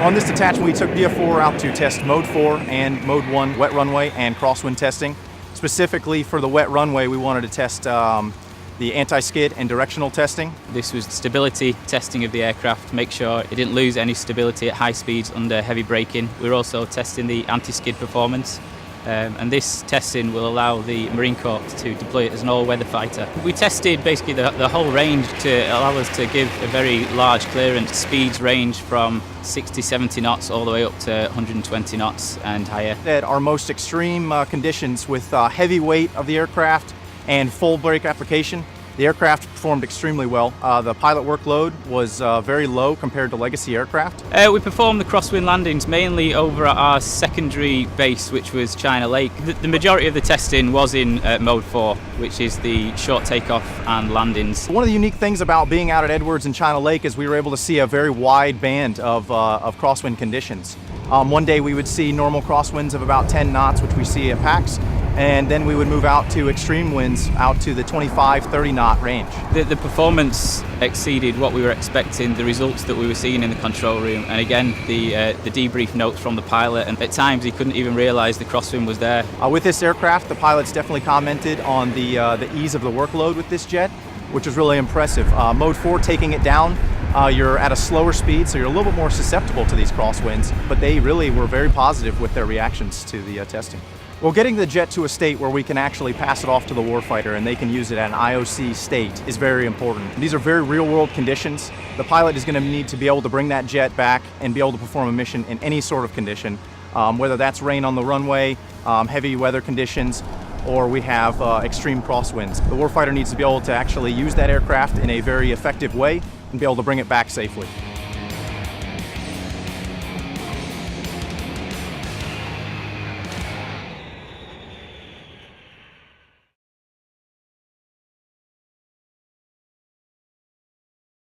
On this detachment, we took DF4 out to test Mode 4 and Mode 1 wet runway and crosswind testing. Specifically for the wet runway, we wanted to test the anti-skid and directional testing. This was stability testing of the aircraft, make sure it didn't lose any stability at high speeds under heavy braking. We were also testing the anti-skid performance. And this testing will allow the Marine Corps to deploy it as an all-weather fighter. We tested basically the whole range to allow us to give a very large clearance. Speeds range from 60, 70 knots all the way up to 120 knots and higher. At our most extreme conditions with heavy weight of the aircraft and full brake application, the aircraft performed extremely well. The pilot workload was very low compared to legacy aircraft. We performed the crosswind landings mainly over at our secondary base, which was China Lake. The majority of the testing was in Mode 4, which is the short takeoff and landings. One of the unique things about being out at Edwards and China Lake is we were able to see a very wide band of crosswind conditions. One day we would see normal crosswinds of about 10 knots, which we see at PAX, and then we would move out to extreme winds out to the 25, 30 knot range. The performance exceeded what we were expecting, the results that we were seeing in the control room, and again the debrief notes from the pilot, and at times he couldn't even realize the crosswind was there. With this aircraft, the pilots definitely commented on the ease of the workload with this jet, which was really impressive. Mode 4, taking it down, you're at a slower speed, so you're a little bit more susceptible to these crosswinds, but they really were very positive with their reactions to the testing. Well, getting the jet to a state where we can actually pass it off to the warfighter and they can use it at an IOC state is very important. These are very real-world conditions. The pilot is going to need to be able to bring that jet back and be able to perform a mission in any sort of condition, whether that's rain on the runway, heavy weather conditions, or we have extreme crosswinds. The warfighter needs to be able to actually use that aircraft in a very effective way and be able to bring it back safely.